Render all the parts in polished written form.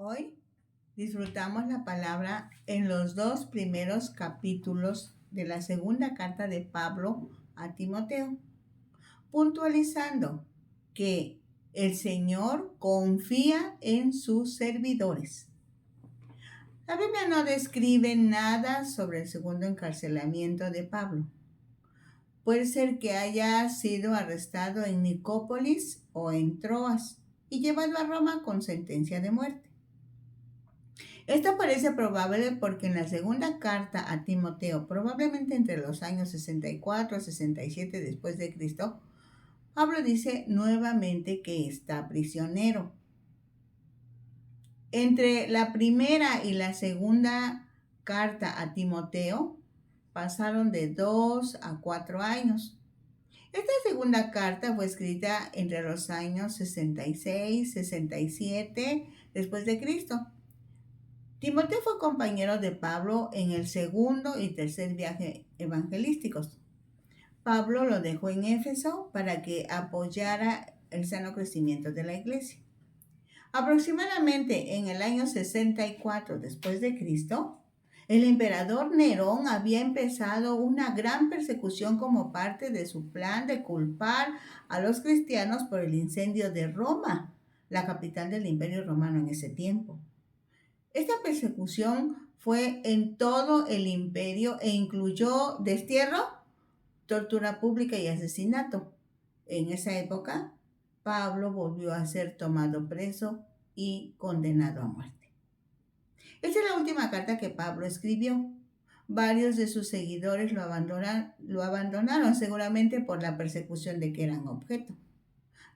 Hoy disfrutamos la palabra en los dos primeros capítulos de la segunda carta de Pablo a Timoteo, puntualizando que el Señor confía en sus servidores. La Biblia no describe nada sobre el segundo encarcelamiento de Pablo. Puede ser que haya sido arrestado en Nicópolis o en Troas y llevado a Roma con sentencia de muerte. Esto parece probable porque en la segunda carta a Timoteo, probablemente entre los años 64 a 67 después de Cristo, Pablo dice nuevamente que está prisionero. Entre la primera y la segunda carta a Timoteo pasaron de 2 a 4 años. Esta segunda carta fue escrita entre los años 66 y 67 después de Cristo. Timoteo fue compañero de Pablo en el segundo y tercer viaje evangelísticos. Pablo lo dejó en Éfeso para que apoyara el sano crecimiento de la iglesia. Aproximadamente en el año 64 después de Cristo, el emperador Nerón había empezado una gran persecución como parte de su plan de culpar a los cristianos por el incendio de Roma, la capital del Imperio Romano en ese tiempo. Esta persecución fue en todo el imperio e incluyó destierro, tortura pública y asesinato. En esa época, Pablo volvió a ser tomado preso y condenado a muerte. Esta es la última carta que Pablo escribió. Varios de sus seguidores lo abandonaron seguramente por la persecución de que eran objeto.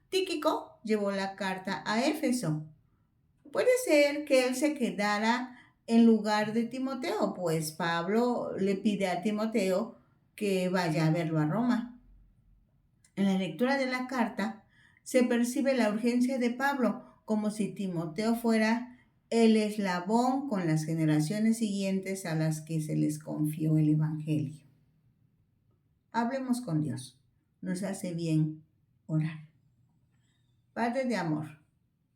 Tíquico llevó la carta a Éfeso. Puede ser que él se quedara en lugar de Timoteo, pues Pablo le pide a Timoteo que vaya a verlo a Roma. En la lectura de la carta se percibe la urgencia de Pablo, como si Timoteo fuera el eslabón con las generaciones siguientes a las que se les confió el Evangelio. Hablemos con Dios. Nos hace bien orar. Padre de amor,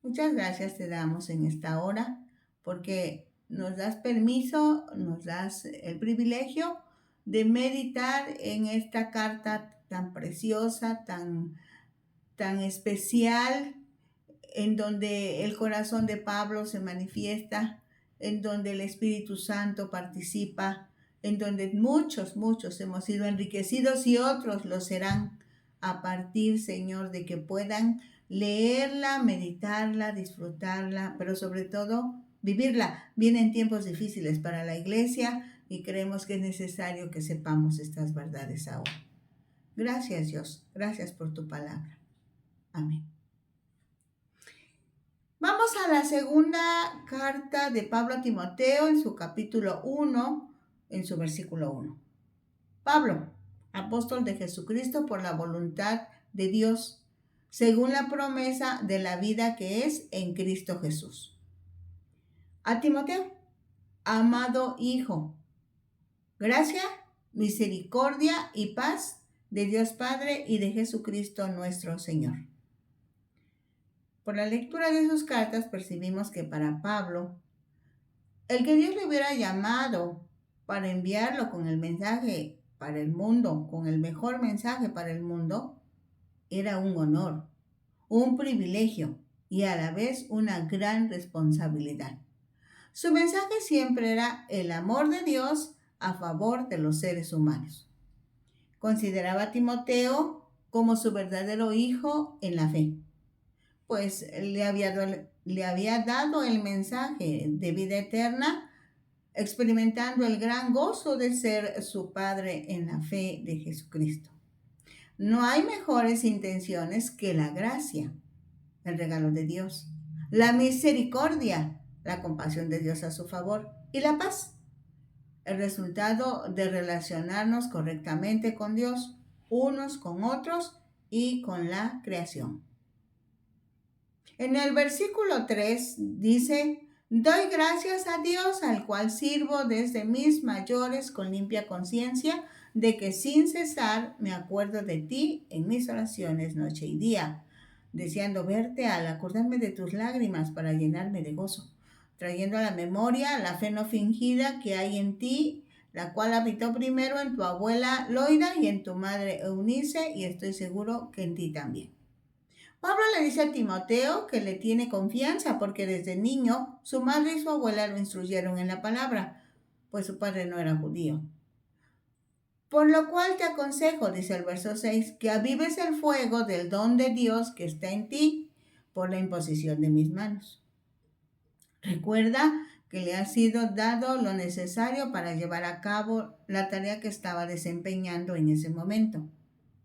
muchas gracias te damos en esta hora porque nos das permiso, nos das el privilegio de meditar en esta carta tan preciosa, tan especial, en donde el corazón de Pablo se manifiesta, en donde el Espíritu Santo participa, en donde muchos hemos sido enriquecidos y otros lo serán a partir, Señor, de que puedan leerla, meditarla, disfrutarla, pero sobre todo vivirla. Vienen tiempos difíciles para la iglesia y creemos que es necesario que sepamos estas verdades ahora. Gracias, Dios. Gracias por tu palabra. Amén. Vamos a la segunda carta de Pablo a Timoteo en su capítulo 1, en su versículo 1. Pablo, apóstol de Jesucristo por la voluntad de Dios, según la promesa de la vida que es en Cristo Jesús. A Timoteo, amado hijo, gracia, misericordia y paz de Dios Padre y de Jesucristo nuestro Señor. Por la lectura de sus cartas percibimos que para Pablo, el que Dios le hubiera llamado para enviarlo con el mensaje para el mundo, con el mejor mensaje para el mundo, era un honor, un privilegio y a la vez una gran responsabilidad. Su mensaje siempre era el amor de Dios a favor de los seres humanos. Consideraba a Timoteo como su verdadero hijo en la fe, pues le había dado el mensaje de vida eterna, experimentando el gran gozo de ser su padre en la fe de Jesucristo. No hay mejores intenciones que la gracia, el regalo de Dios, la misericordia, la compasión de Dios a su favor, y la paz, el resultado de relacionarnos correctamente con Dios, unos con otros y con la creación. En el versículo 3 dice: doy gracias a Dios, al cual sirvo desde mis mayores con limpia conciencia, de que sin cesar me acuerdo de ti en mis oraciones noche y día, deseando verte al acordarme de tus lágrimas para llenarme de gozo. trayendo a la memoria la fe no fingida que hay en ti, la cual habitó primero en tu abuela Loida y en tu madre Eunice, y estoy seguro que en ti también. Pablo le dice a Timoteo que le tiene confianza porque desde niño su madre y su abuela lo instruyeron en la palabra, pues su padre no era judío. Por lo cual te aconsejo, dice el verso 6, que avives el fuego del don de Dios que está en ti por la imposición de mis manos. Recuerda que le ha sido dado lo necesario para llevar a cabo la tarea que estaba desempeñando en ese momento.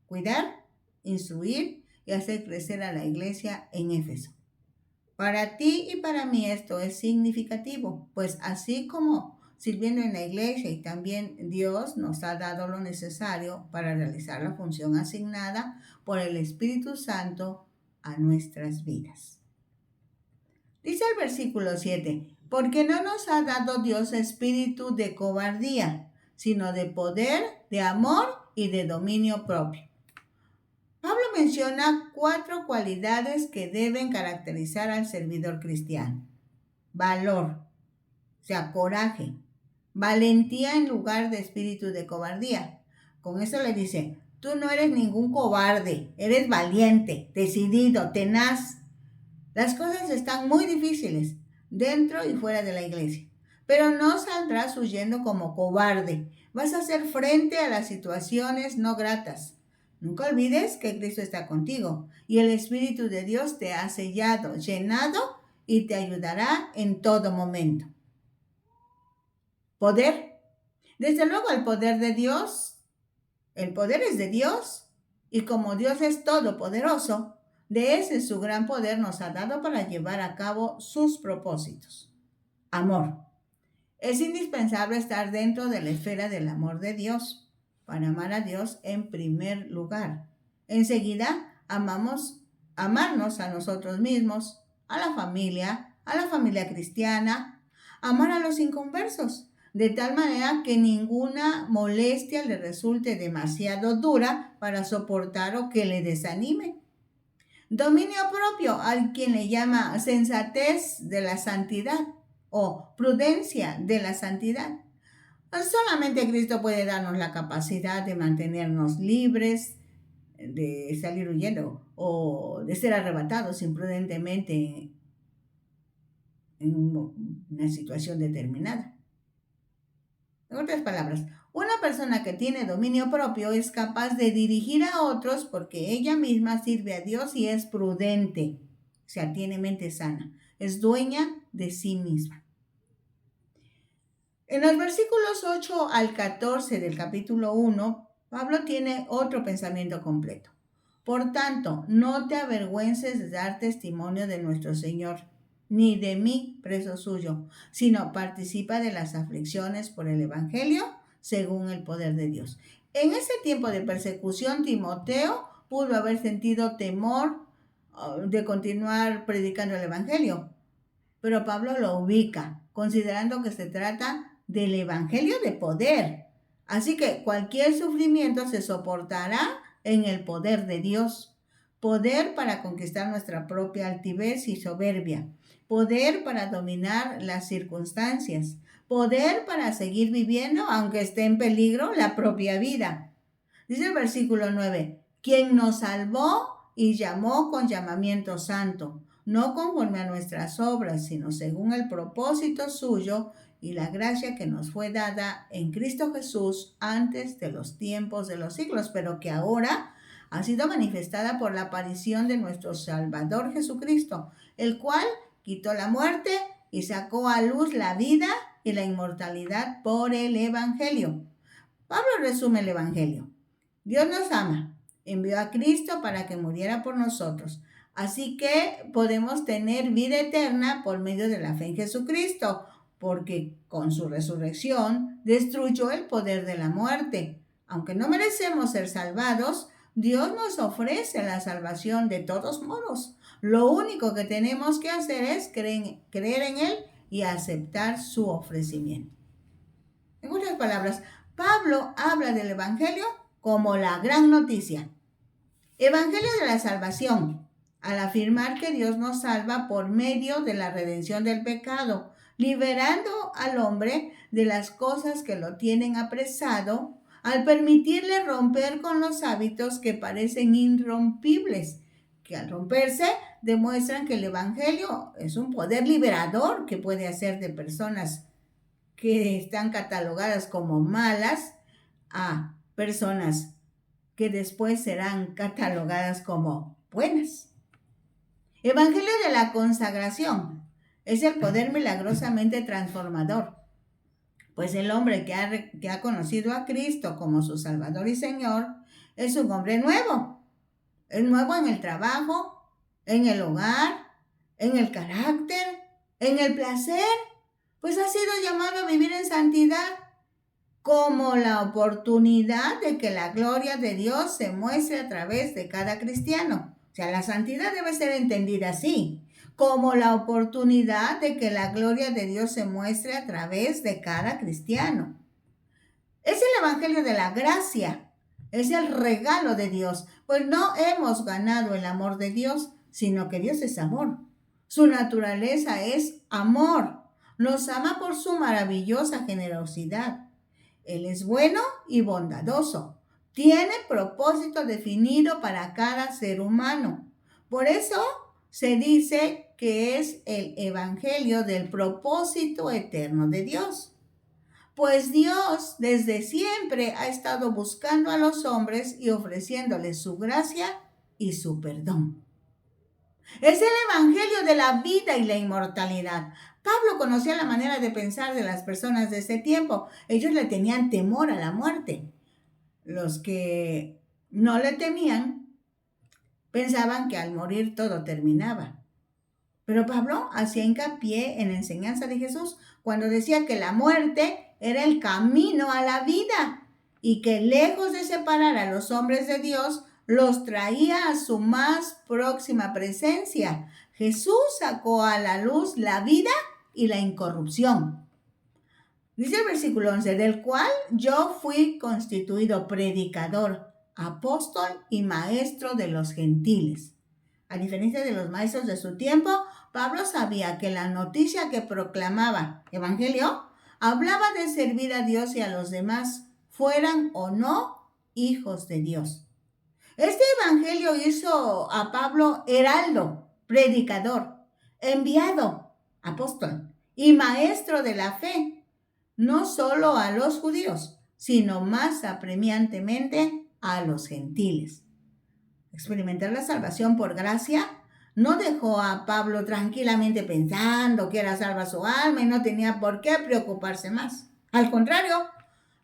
Cuidar, instruir y hacer crecer a la iglesia en Éfeso. Para ti y para mí esto es significativo, pues así como sirviendo en la iglesia y también Dios nos ha dado lo necesario para realizar la función asignada por el Espíritu Santo a nuestras vidas. Dice el versículo 7, porque no nos ha dado Dios espíritu de cobardía, sino de poder, de amor y de dominio propio. Pablo menciona 4 cualidades que deben caracterizar al servidor cristiano. Valor, o sea, coraje, valentía en lugar de espíritu de cobardía. Con eso le dice, tú no eres ningún cobarde, eres valiente, decidido, tenaz. Las cosas están muy difíciles, dentro y fuera de la iglesia, pero no saldrás huyendo como cobarde. Vas a hacer frente a las situaciones no gratas. Nunca olvides que Cristo está contigo y el Espíritu de Dios te ha sellado, llenado y te ayudará en todo momento. Poder. Desde luego el poder de Dios, el poder es de Dios y como Dios es todopoderoso, de ese su gran poder nos ha dado para llevar a cabo sus propósitos. Amor. Es indispensable estar dentro de la esfera del amor de Dios, para amar a Dios en primer lugar. Enseguida, amarnos a nosotros mismos, a la familia cristiana, amar a los inconversos, de tal manera que ninguna molestia le resulte demasiado dura para soportar o que le desanime. Dominio propio, al quien le llama sensatez de la santidad o prudencia de la santidad. Solamente Cristo puede darnos la capacidad de mantenernos libres, de salir huyendo o de ser arrebatados imprudentemente en una situación determinada. En otras palabras, una persona que tiene dominio propio es capaz de dirigir a otros porque ella misma sirve a Dios y es prudente, o sea, tiene mente sana, es dueña de sí misma. En los versículos 8 al 14 del capítulo 1, Pablo tiene otro pensamiento completo. Por tanto, no te avergüences de dar testimonio de nuestro Señor, ni de mí, preso suyo, sino participa de las aflicciones por el Evangelio según el poder de Dios. En ese tiempo de persecución, Timoteo pudo haber sentido temor de continuar predicando el Evangelio, pero Pablo lo ubica, considerando que se trata del Evangelio de poder. Así que cualquier sufrimiento se soportará en el poder de Dios. Poder para conquistar nuestra propia altivez y soberbia. Poder para dominar las circunstancias. Poder para seguir viviendo aunque esté en peligro la propia vida. Dice el versículo 9, quien nos salvó y llamó con llamamiento santo, no conforme a nuestras obras, sino según el propósito suyo y la gracia que nos fue dada en Cristo Jesús antes de los tiempos de los siglos, pero que ahora ha sido manifestada por la aparición de nuestro Salvador Jesucristo, el cual quitó la muerte y sacó a luz la vida y la inmortalidad por el Evangelio. Pablo resume el Evangelio. Dios nos ama, envió a Cristo para que muriera por nosotros. Así que podemos tener vida eterna por medio de la fe en Jesucristo, porque con su resurrección destruyó el poder de la muerte. Aunque no merecemos ser salvados, Dios nos ofrece la salvación de todos modos. Lo único que tenemos que hacer es creer en Él y aceptar su ofrecimiento. En otras palabras, Pablo habla del Evangelio como la gran noticia. Evangelio de la salvación, al afirmar que Dios nos salva por medio de la redención del pecado, liberando al hombre de las cosas que lo tienen apresado, al permitirle romper con los hábitos que parecen irrompibles, que al romperse demuestran que el Evangelio es un poder liberador que puede hacer de personas que están catalogadas como malas a personas que después serán catalogadas como buenas. Evangelio de la consagración es el poder milagrosamente transformador, pues el hombre que ha conocido a Cristo como su Salvador y Señor es un hombre nuevo. Es nuevo en el trabajo, en el hogar, en el carácter, en el placer, pues ha sido llamado a vivir en santidad como la oportunidad de que la gloria de Dios se muestre a través de cada cristiano. O sea, la santidad debe ser entendida así, como la oportunidad de que la gloria de Dios se muestre a través de cada cristiano. Es el Evangelio de la gracia, es el regalo de Dios, pues no hemos ganado el amor de Dios, sino que Dios es amor. Su naturaleza es amor, nos ama por su maravillosa generosidad. Él es bueno y bondadoso. Tiene propósito definido para cada ser humano. Por eso se dice que es el evangelio del propósito eterno de Dios. Pues Dios desde siempre ha estado buscando a los hombres y ofreciéndoles su gracia y su perdón. Es el evangelio de la vida y la inmortalidad. Pablo conocía la manera de pensar de las personas de ese tiempo. Ellos le tenían temor a la muerte. Los que no le temían pensaban que al morir todo terminaba. Pero Pablo hacía hincapié en la enseñanza de Jesús cuando decía que la muerte era el camino a la vida y que lejos de separar a los hombres de Dios, los traía a su más próxima presencia. Jesús sacó a la luz la vida y la incorrupción. Dice el versículo 11, del cual yo fui constituido predicador, apóstol y maestro de los gentiles. A diferencia de los maestros de su tiempo, Pablo sabía que la noticia que proclamaba Evangelio hablaba de servir a Dios y a los demás, fueran o no hijos de Dios. Este evangelio hizo a Pablo heraldo, predicador, enviado, apóstol y maestro de la fe, no solo a los judíos, sino más apremiantemente a los gentiles. Experimentar la salvación por gracia no dejó a Pablo tranquilamente pensando que era salva su alma y no tenía por qué preocuparse más. Al contrario,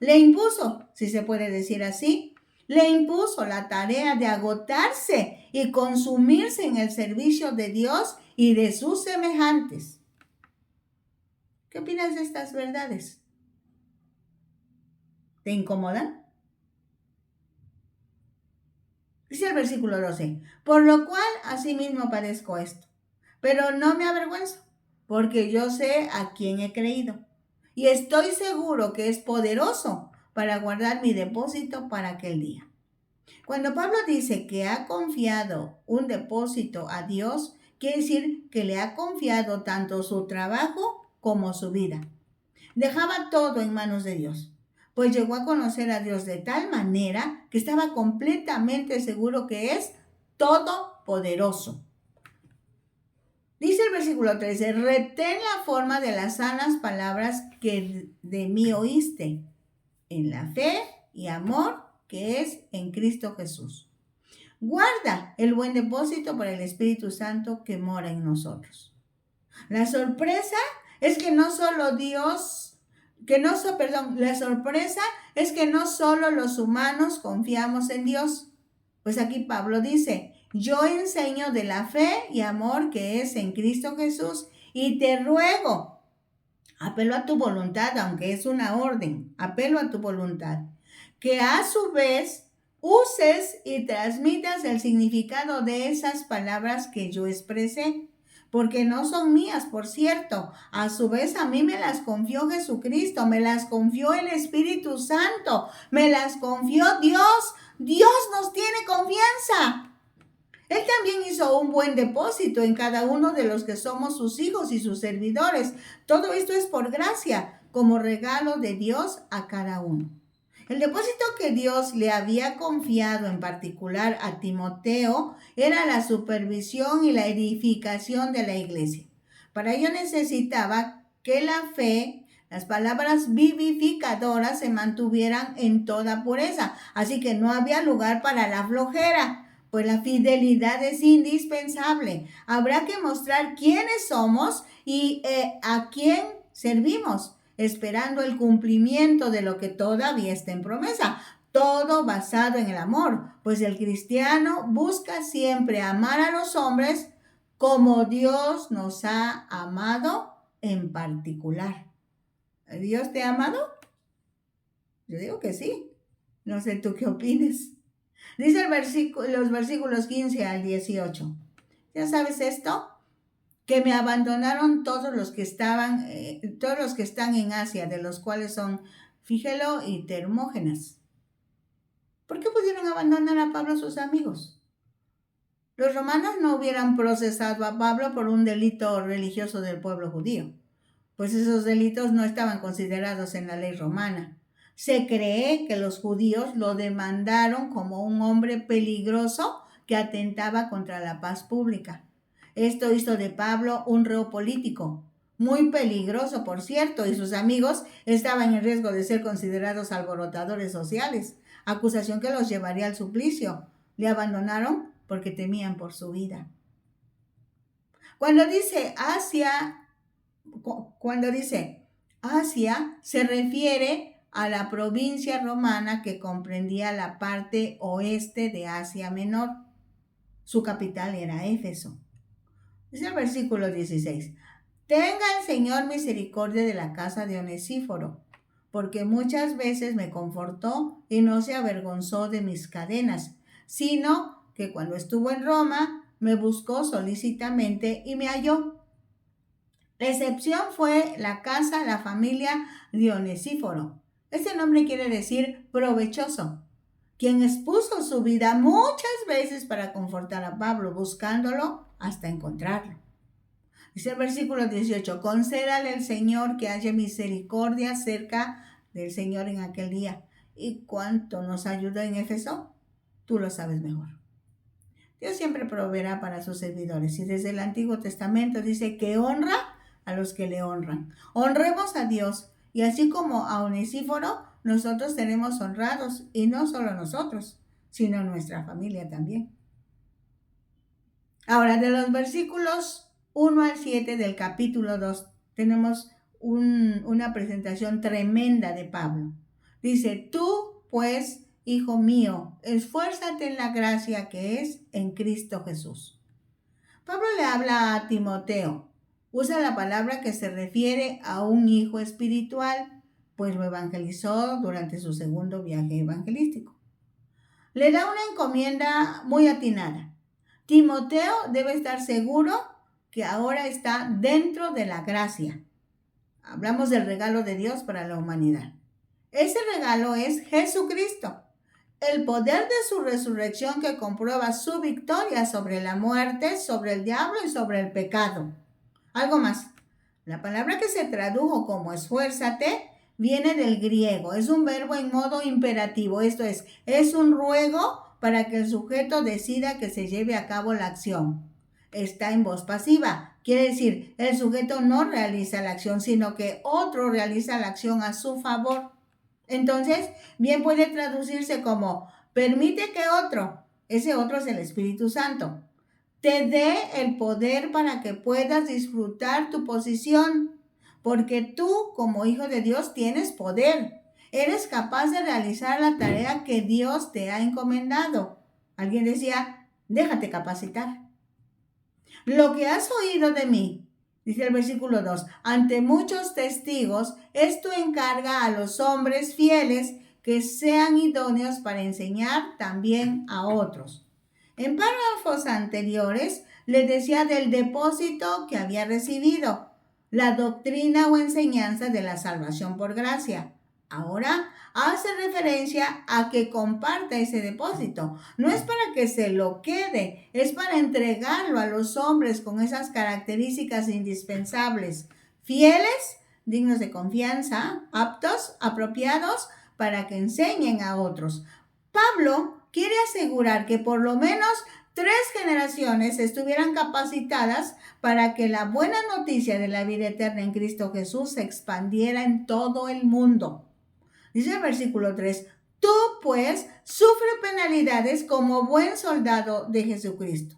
le impuso, si se puede decir así, le impuso la tarea de agotarse y consumirse en el servicio de Dios y de sus semejantes. ¿Qué opinas de estas verdades? ¿Te incomodan? Dice el versículo 12, por lo cual asimismo padezco esto, pero no me avergüenzo, porque yo sé a quién he creído, y estoy seguro que es poderoso para guardar mi depósito para aquel día. Cuando Pablo dice que ha confiado un depósito a Dios, quiere decir que le ha confiado tanto su trabajo como su vida. Dejaba todo en manos de Dios, pues llegó a conocer a Dios de tal manera que estaba completamente seguro que es todopoderoso. Dice el versículo 13, retén la forma de las sanas palabras que de mí oíste, en la fe y amor que es en Cristo Jesús. Guarda el buen depósito por el Espíritu Santo que mora en nosotros. La sorpresa es que no solo la sorpresa es que no solo los humanos confiamos en Dios. Pues aquí Pablo dice, yo enseño de la fe y amor que es en Cristo Jesús y te ruego, apelo a tu voluntad, aunque es una orden, apelo a tu voluntad, que a su vez uses y transmitas el significado de esas palabras que yo expresé, porque no son mías, por cierto. A su vez a mí me las confió Jesucristo, me las confió el Espíritu Santo, me las confió Dios. Dios nos tiene confianza. Él también hizo un buen depósito en cada uno de los que somos sus hijos y sus servidores. Todo esto es por gracia, como regalo de Dios a cada uno. El depósito que Dios le había confiado en particular a Timoteo era la supervisión y la edificación de la iglesia. Para ello necesitaba que la fe, las palabras vivificadoras se mantuvieran en toda pureza. Así que no había lugar para la flojera, pues la fidelidad es indispensable. Habrá que mostrar quiénes somos y a quién servimos, esperando el cumplimiento de lo que todavía está en promesa. Todo basado en el amor, pues el cristiano busca siempre amar a los hombres como Dios nos ha amado en particular. ¿Dios te ha amado? Yo digo que sí. No sé tú qué opines. Dice los versículos 15 al 18. ¿Ya sabes esto? Que me abandonaron todos los que están en Asia, de los cuales son Fígelo y Termógenas. ¿Por qué pudieron abandonar a Pablo sus amigos? Los romanos no hubieran procesado a Pablo por un delito religioso del pueblo judío, pues esos delitos no estaban considerados en la ley romana. Se cree que los judíos lo demandaron como un hombre peligroso que atentaba contra la paz pública. Esto hizo de Pablo un reo político, muy peligroso, por cierto, y sus amigos estaban en riesgo de ser considerados alborotadores sociales, acusación que los llevaría al suplicio. Le abandonaron porque temían por su vida. Cuando dice Asia, se refiere a la provincia romana que comprendía la parte oeste de Asia Menor. Su capital era Éfeso. Dice el versículo 16: Tenga el Señor misericordia de la casa de Onesíforo, porque muchas veces me confortó y no se avergonzó de mis cadenas, sino que cuando estuvo en Roma me buscó solícitamente y me halló. La excepción fue la familia de Onesíforo. Este nombre quiere decir provechoso, quien expuso su vida muchas veces para confortar a Pablo, buscándolo hasta encontrarlo. Dice el versículo 18: Concédale el Señor que haya misericordia cerca del Señor en aquel día. ¿Y cuánto nos ayudó en Éfeso? Tú lo sabes mejor. Dios siempre proveerá para sus servidores, y desde el Antiguo Testamento dice que honra a los que le honran. Honremos a Dios, y así como a Onesíforo, nosotros seremos honrados, y no solo nosotros, sino nuestra familia también. Ahora, de los versículos 1 al 7 del capítulo 2, tenemos una presentación tremenda de Pablo. Dice: Tú, pues, hijo mío, esfuérzate en la gracia que es en Cristo Jesús. Pablo le habla a Timoteo. Usa la palabra que se refiere a un hijo espiritual, pues lo evangelizó durante su segundo viaje evangelístico. Le da una encomienda muy atinada. Timoteo debe estar seguro que ahora está dentro de la gracia. Hablamos del regalo de Dios para la humanidad. Ese regalo es Jesucristo, el poder de su resurrección que comprueba su victoria sobre la muerte, sobre el diablo y sobre el pecado. Algo más. La palabra que se tradujo como esfuérzate viene del griego. Es un verbo en modo imperativo. Esto es un ruego para que el sujeto decida que se lleve a cabo la acción. Está en voz pasiva. Quiere decir, el sujeto no realiza la acción, sino que otro realiza la acción a su favor. Entonces, bien puede traducirse como: permite que otro, ese otro es el Espíritu Santo, te dé el poder para que puedas disfrutar tu posición, porque tú, como hijo de Dios, tienes poder. Eres capaz de realizar la tarea que Dios te ha encomendado. Alguien decía: déjate capacitar. Lo que has oído de mí, dice el versículo 2, ante muchos testigos, esto encarga a los hombres fieles que sean idóneos para enseñar también a otros. En párrafos anteriores le decía del depósito que había recibido, la doctrina o enseñanza de la salvación por gracia. Ahora hace referencia a que comparta ese depósito. No es para que se lo quede, es para entregarlo a los hombres con esas características indispensables, fieles, dignos de confianza, aptos, apropiados para que enseñen a otros. Pablo quiere asegurar que por lo menos 3 generaciones estuvieran capacitadas para que la buena noticia de la vida eterna en Cristo Jesús se expandiera en todo el mundo. Dice el versículo 3, tú pues sufre penalidades como buen soldado de Jesucristo.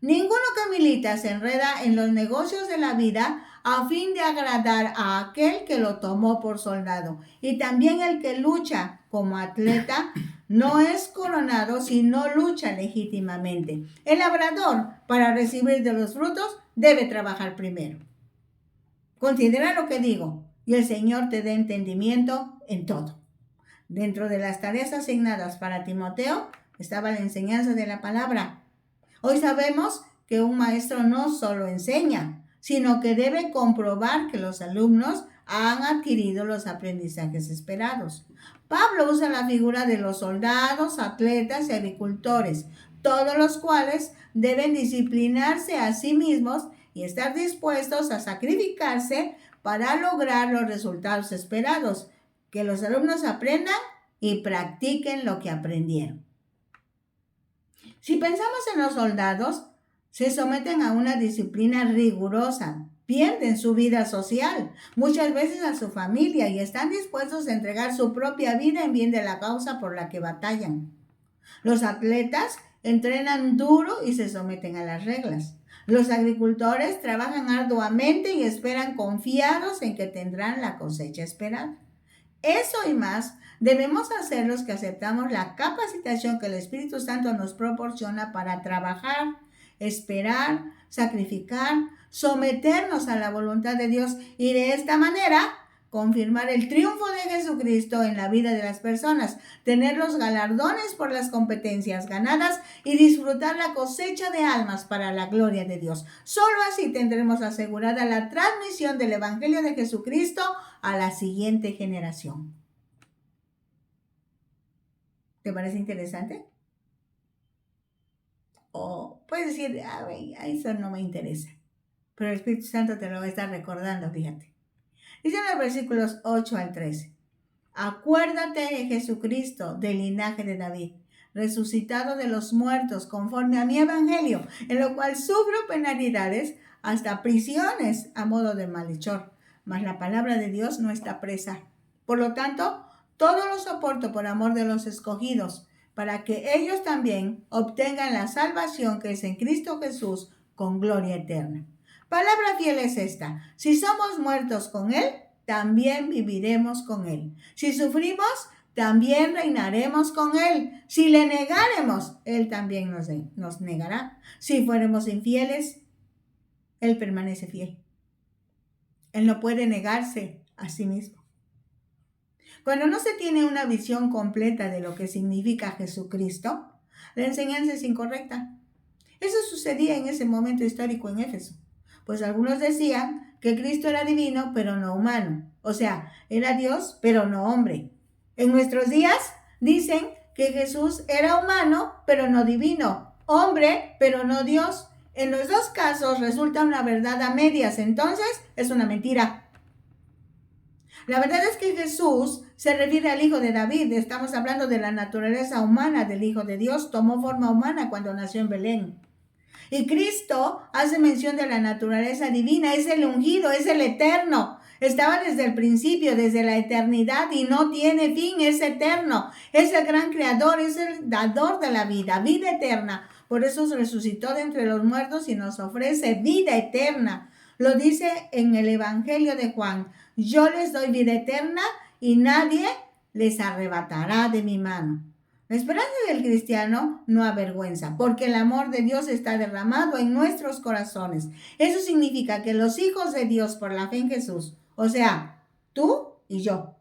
Ninguno que milita se enreda en los negocios de la vida a fin de agradar a aquel que lo tomó por soldado. Y también el que lucha como atleta no es coronado si no lucha legítimamente. El labrador, para recibir de los frutos, debe trabajar primero. Considera lo que digo y el Señor te dé entendimiento en todo. Dentro de las tareas asignadas para Timoteo estaba la enseñanza de la palabra. Hoy sabemos que un maestro no solo enseña, sino que debe comprobar que los alumnos han adquirido los aprendizajes esperados. Pablo usa la figura de los soldados, atletas y agricultores, todos los cuales deben disciplinarse a sí mismos y estar dispuestos a sacrificarse para lograr los resultados esperados. Que los alumnos aprendan y practiquen lo que aprendieron. Si pensamos en los soldados, se someten a una disciplina rigurosa, pierden su vida social, muchas veces a su familia y están dispuestos a entregar su propia vida en bien de la causa por la que batallan. Los atletas entrenan duro y se someten a las reglas. Los agricultores trabajan arduamente y esperan confiados en que tendrán la cosecha esperada. Eso y más debemos hacer los que aceptamos la capacitación que el Espíritu Santo nos proporciona para trabajar, esperar, sacrificar, someternos a la voluntad de Dios y de esta manera confirmar el triunfo de Jesucristo en la vida de las personas, tener los galardones por las competencias ganadas y disfrutar la cosecha de almas para la gloria de Dios. Solo así tendremos asegurada la transmisión del Evangelio de Jesucristo a la siguiente generación. ¿Te parece interesante? O puedes decir, eso no me interesa. Pero el Espíritu Santo te lo va a estar recordando, fíjate. Dice en los versículos 8 al 13. Acuérdate de Jesucristo, del linaje de David, resucitado de los muertos, conforme a mi evangelio, en lo cual sufro penalidades, hasta prisiones a modo de malhechor. Mas la palabra de Dios no está presa. Por lo tanto, todo lo soporto por amor de los escogidos, para que ellos también obtengan la salvación que es en Cristo Jesús, con gloria eterna. Palabra fiel es esta: si somos muertos con Él, también viviremos con Él. Si sufrimos, también reinaremos con Él. Si le negaremos, Él también nos negará. Si fuéramos infieles, Él permanece fiel. Él no puede negarse a sí mismo. Cuando no se tiene una visión completa de lo que significa Jesucristo, la enseñanza es incorrecta. Eso sucedía en ese momento histórico en Éfeso. Pues algunos decían que Cristo era divino, pero no humano. O sea, era Dios, pero no hombre. En nuestros días dicen que Jesús era humano, pero no divino. Hombre, pero no Dios. En los dos casos resulta una verdad a medias. Entonces, es una mentira. La verdad es que Jesús se refiere al Hijo de David. Estamos hablando de la naturaleza humana del Hijo de Dios. Tomó forma humana cuando nació en Belén. Y Cristo hace mención de la naturaleza divina, es el ungido, es el eterno. Estaba desde el principio, desde la eternidad y no tiene fin, es eterno. Es el gran creador, es el dador de la vida, vida eterna. Por eso resucitó de entre los muertos y nos ofrece vida eterna. Lo dice en el Evangelio de Juan: yo les doy vida eterna y nadie les arrebatará de mi mano. La esperanza del cristiano no avergüenza, porque el amor de Dios está derramado en nuestros corazones. Eso significa que los hijos de Dios por la fe en Jesús, o sea, tú y yo,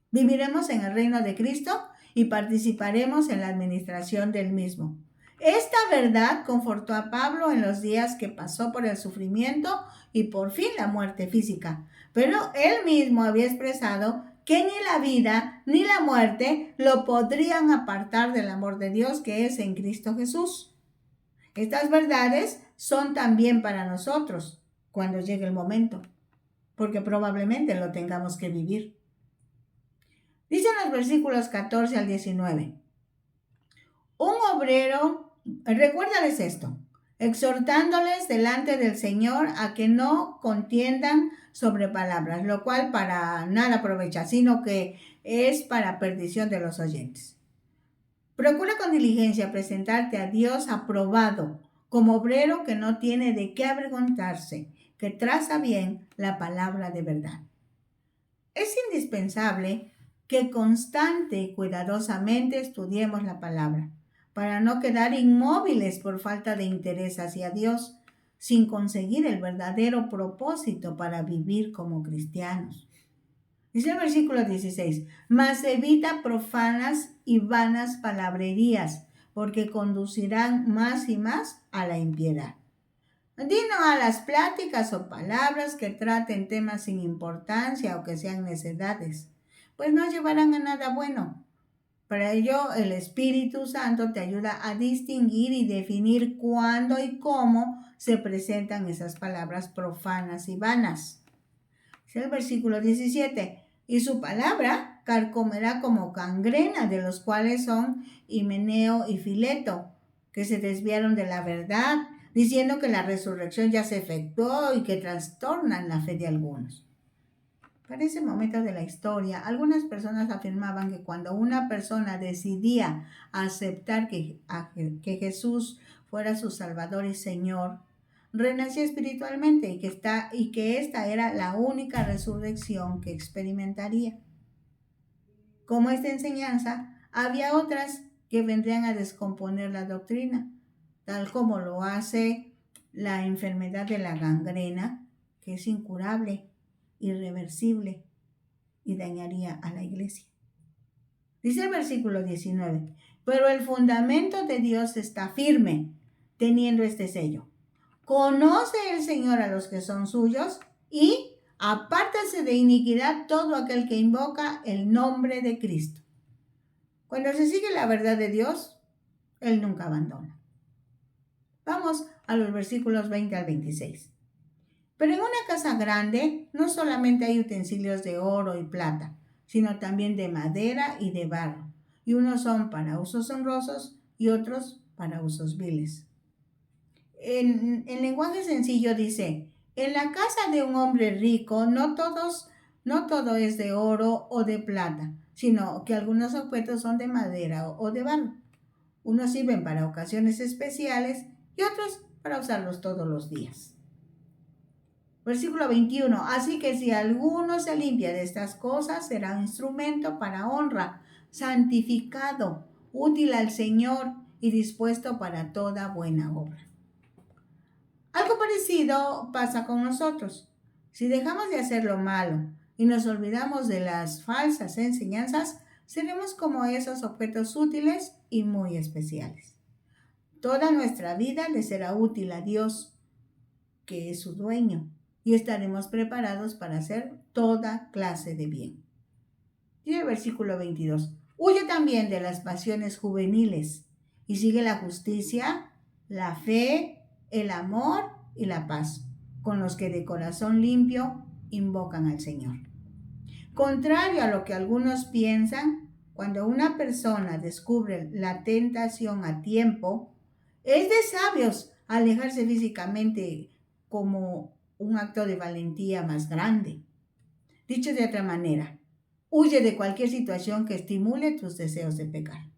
viviremos en el reino de Cristo y participaremos en la administración del mismo. Esta verdad confortó a Pablo en los días que pasó por el sufrimiento y por fin la muerte física. Pero él mismo había expresado que ni la vida ni la muerte lo podrían apartar del amor de Dios que es en Cristo Jesús. Estas verdades son también para nosotros cuando llegue el momento, porque probablemente lo tengamos que vivir. Dicen los versículos 14 al 19. Un obrero, recuérdales esto, exhortándoles delante del Señor a que no contiendan sobre palabras, lo cual para nada aprovecha, sino que es para perdición de los oyentes. Procura con diligencia presentarte a Dios aprobado, como obrero que no tiene de qué avergonzarse, que traza bien la palabra de verdad. Es indispensable que constante y cuidadosamente estudiemos la palabra, para no quedar inmóviles por falta de interés hacia Dios, sin conseguir el verdadero propósito para vivir como cristianos. Dice el versículo 16, mas evita profanas y vanas palabrerías, porque conducirán más y más a la impiedad. Di no a las pláticas o palabras que traten temas sin importancia o que sean necedades, pues no llevarán a nada bueno. Para ello, el Espíritu Santo te ayuda a distinguir y definir cuándo y cómo se presentan esas palabras profanas y vanas. Es el versículo 17. Y su palabra carcomerá como gangrena, de los cuales son Himeneo y Fileto, que se desviaron de la verdad, diciendo que la resurrección ya se efectuó y que trastornan la fe de algunos. Para ese momento de la historia, algunas personas afirmaban que cuando una persona decidía aceptar que Jesús fuera su Salvador y Señor, renacía espiritualmente y que esta era la única resurrección que experimentaría. Como esta enseñanza, había otras que vendrían a descomponer la doctrina, tal como lo hace la enfermedad de la gangrena, que es incurable, irreversible y dañaría a la iglesia. Dice el versículo 19, pero el fundamento de Dios está firme, teniendo este sello. Conoce el Señor a los que son suyos y apártase de iniquidad todo aquel que invoca el nombre de Cristo. Cuando se sigue la verdad de Dios, Él nunca abandona. Vamos a los versículos 20 al 26. Pero en una casa grande no solamente hay utensilios de oro y plata, sino también de madera y de barro, y unos son para usos honrosos y otros para usos viles. En lenguaje sencillo dice, en la casa de un hombre rico no todo es de oro o de plata, sino que algunos objetos son de madera o de barro. Unos sirven para ocasiones especiales y otros para usarlos todos los días. Versículo 21. Así que si alguno se limpia de estas cosas, será un instrumento para honra, santificado, útil al Señor y dispuesto para toda buena obra. Algo parecido pasa con nosotros. Si dejamos de hacer lo malo y nos olvidamos de las falsas enseñanzas, seremos como esos objetos útiles y muy especiales. Toda nuestra vida le será útil a Dios, que es su dueño, y estaremos preparados para hacer toda clase de bien. Y el versículo 22. Huye también de las pasiones juveniles y sigue la justicia, la fe, el amor y la paz, con los que de corazón limpio invocan al Señor. Contrario a lo que algunos piensan, cuando una persona descubre la tentación a tiempo, es de sabios alejarse físicamente como un acto de valentía más grande. Dicho de otra manera, huye de cualquier situación que estimule tus deseos de pecar.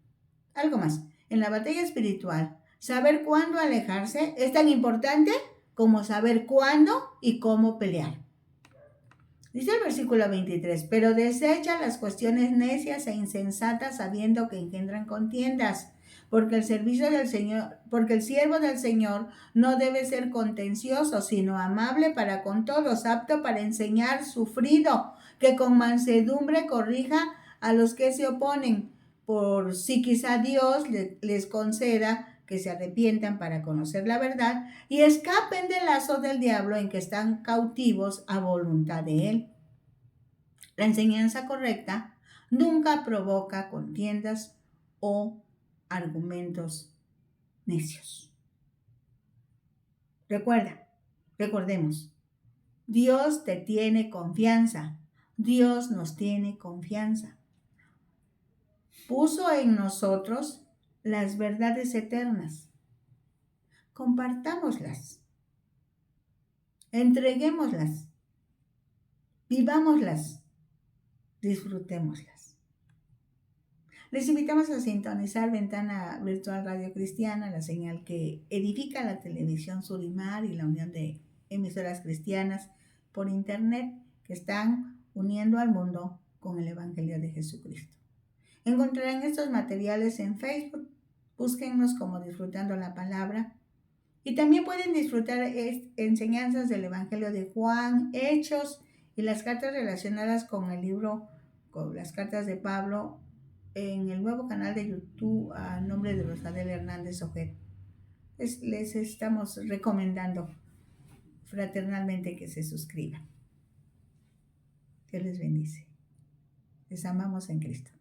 Algo más, en la batalla espiritual, saber cuándo alejarse es tan importante como saber cuándo y cómo pelear. Dice el versículo 23, pero desecha las cuestiones necias e insensatas sabiendo que engendran contiendas, porque el siervo del Señor no debe ser contencioso, sino amable para con todos, apto para enseñar, sufrido, que con mansedumbre corrija a los que se oponen, por si quizá Dios les conceda que se arrepientan para conocer la verdad y escapen del lazo del diablo en que están cautivos a voluntad de él. La enseñanza correcta nunca provoca contiendas o argumentos necios. Recordemos, Dios te tiene confianza. Dios nos tiene confianza. Puso en nosotros las verdades eternas. Compartámoslas. Entreguémoslas. Vivámoslas. Disfrutémoslas. Les invitamos a sintonizar Ventana Virtual Radio Cristiana, la señal que edifica la televisión Surimar y la unión de emisoras cristianas por internet que están uniendo al mundo con el Evangelio de Jesucristo. Encontrarán estos materiales en Facebook. Búsquennos como Disfrutando la Palabra. Y también pueden disfrutar enseñanzas del Evangelio de Juan, Hechos y las cartas relacionadas con el libro, con las cartas de Pablo, en el nuevo canal de YouTube a nombre de Rosadel Hernández Ojeda. Les estamos recomendando fraternalmente que se suscriban. Dios les bendice. Les amamos en Cristo.